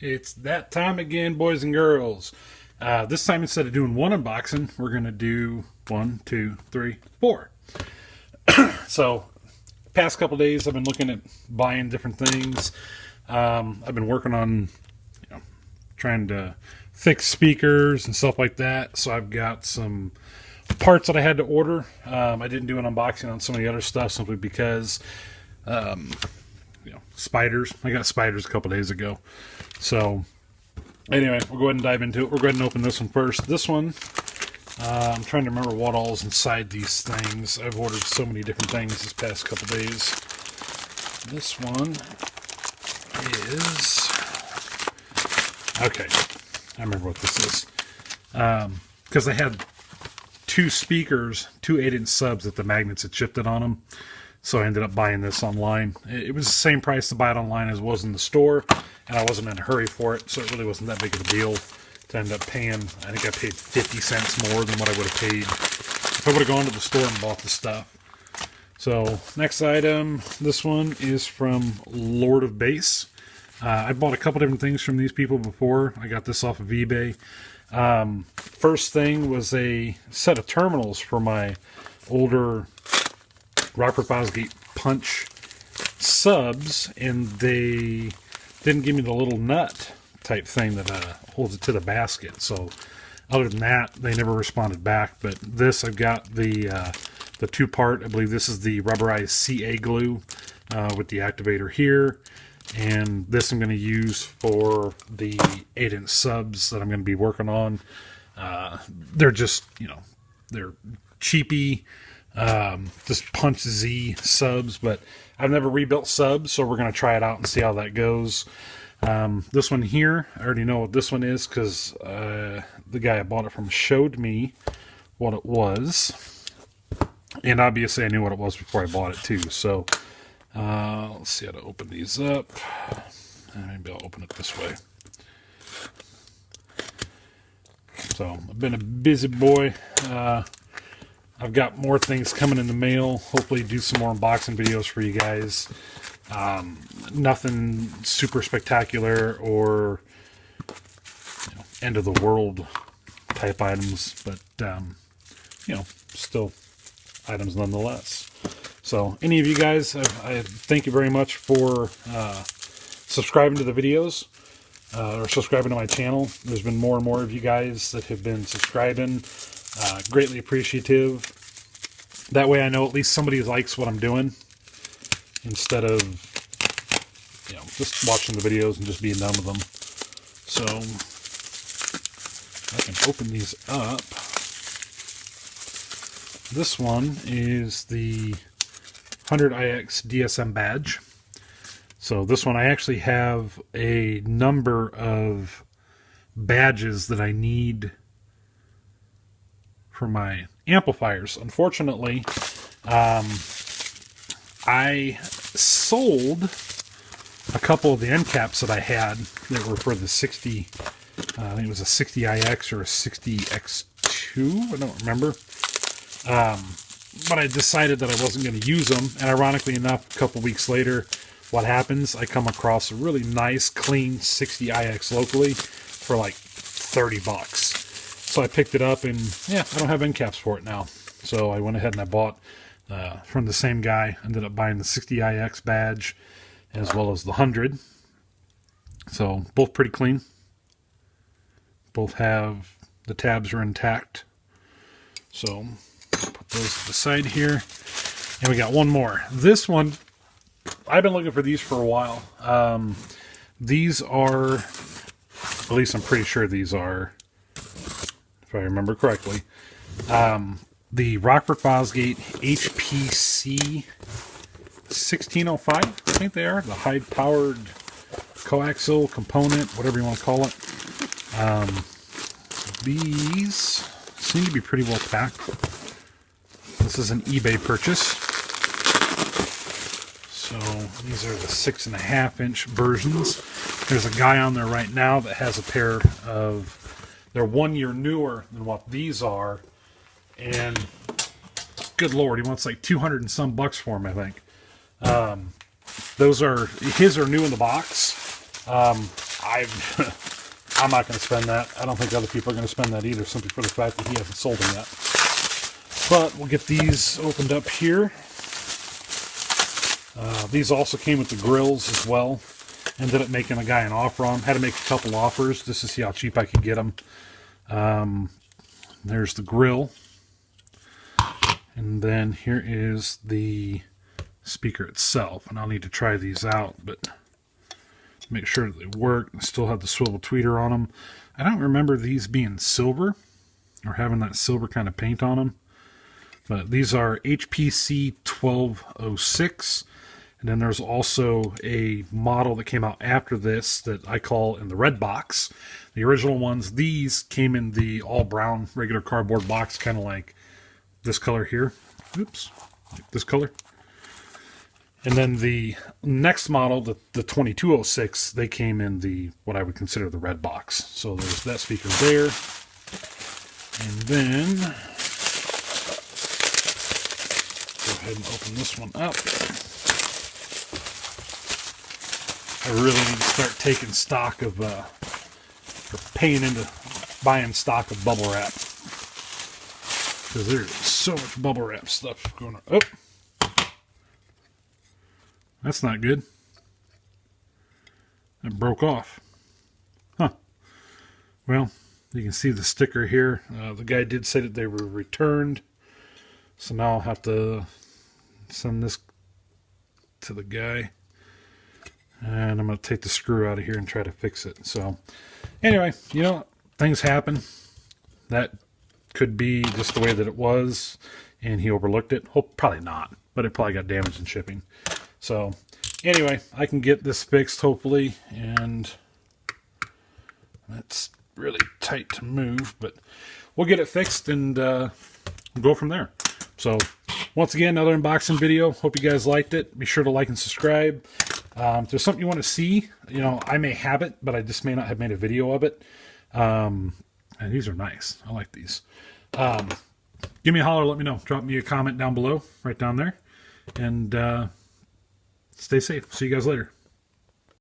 It's that time again, boys and girls. This time, instead of doing one unboxing, we're going to do 1, 2, 3, 4. So, past couple days, I've been looking at buying different things. I've been working on, trying to fix speakers and stuff like that. So I've got some parts that I had to order. I didn't do an unboxing on some of the other stuff simply because, spiders. I got spiders a couple days ago. So, anyway, we'll go ahead and dive into it. We'll go ahead and open this one first. This one, I'm trying to remember what all is inside these things. I've ordered so many different things this past couple days. This one is... Okay, I remember what this is. Because I had two speakers, two 8-inch subs that the magnets had shifted on them. So I ended up buying this online. It was the same price to buy it online as it was in the store, and I wasn't in a hurry for it, so it really wasn't that big of a deal to end up paying. I think I paid 50 cents more than what I would have paid if I would have gone to the store and bought the stuff. So, next item, this one is from Lord of Bass. I bought a couple different things from these people before. I got this off of eBay. First thing was a set of terminals for my older Rockford Fosgate punch subs, and they didn't give me the little nut type thing that holds it to the basket. So other than that, they never responded back. But this, I've got the two-part. I believe this is the rubberized CA glue with the activator here, and this I'm going to use for the 8-inch subs that I'm going to be working on. They're just, they're cheapy. Just Punch Z subs, but I've never rebuilt subs, so we're going to try it out and see how that goes. This one here, I already know what this one is because the guy I bought it from showed me what it was, and obviously I knew what it was before I bought it too. So let's see how to open these up. Maybe I'll open it this way. So I've been a busy boy. I've got more things coming in the mail. Hopefully do some more unboxing videos for you guys. Nothing super spectacular or end of the world type items, but still items nonetheless. So any of you guys, I thank you very much for subscribing to the videos or subscribing to my channel. There's been more and more of you guys that have been subscribing. Greatly appreciative. That way I know at least somebody likes what I'm doing instead of just watching the videos and just being done with them. So I can open these up. This one is the 100IX DSM badge. So this one I actually have a number of badges that I need for my amplifiers. Unfortunately, I sold a couple of the end caps that I had that were for the 60, I think it was a 60IX or a 60X2, I don't remember. But I decided that I wasn't going to use them, and ironically enough, a couple weeks later, what happens, I come across a really nice, clean 60IX locally for like 30 bucks. So I picked it up, and I don't have end caps for it now. So I went ahead and I bought from the same guy. Ended up buying the 60IX badge as well as the 100. So both pretty clean. Both have the tabs are intact. So put those to the side here. And we got one more. This one, I've been looking for these for a while. These are, at least I'm pretty sure these are, if I remember correctly, the Rockford Fosgate HPC1206 I think they are, the high-powered coaxial component, whatever you want to call it. These seem to be pretty well packed. This is an eBay purchase. So these are the 6.5-inch versions. There's a guy on there right now that has a pair of, they're 1 year newer than what these are, and good lord, he wants like 200 and some bucks for them, I think. Those are, his are new in the box. I'm not going to spend that. I don't think other people are going to spend that either, simply for the fact that he hasn't sold them yet. But we'll get these opened up here. These also came with the grills as well. Ended up making a guy an offer on them. Had to make a couple offers just to see how cheap I could get them. There's the grill. And then here is the speaker itself. And I'll need to try these out, but make sure that they work. They still have the swivel tweeter on them. I don't remember these being silver or having that silver kind of paint on them. But these are HPC1206. And then there's also a model that came out after this that I call in the red box. The original ones, these came in the all brown regular cardboard box, kind of like this color here. Oops, like this color. And then the next model, the 2206, they came in the what I would consider the red box. So there's that speaker there. And then go ahead and open this one up. I really need to start taking stock of, or paying into buying stock of bubble wrap. Because there's so much bubble wrap stuff going on. Oh! That's not good. That broke off. Huh. Well, you can see the sticker here. The guy did say that they were returned. So now I'll have to send this to the guy. And I'm going to take the screw out of here and try to fix it. So, anyway, you know, things happen. That could be just the way that it was, and he overlooked it. Probably not, but it probably got damaged in shipping. So, anyway, I can get this fixed, hopefully, and that's really tight to move, but we'll get it fixed and we'll go from there. So, once again, another unboxing video. Hope you guys liked it. Be sure to like and subscribe. If there's something you want to see, you know, I may have it, but I just may not have made a video of it. And these are nice. I like these. Give me a holler, let me know. Drop me a comment down below, right down there. And stay safe. See you guys later.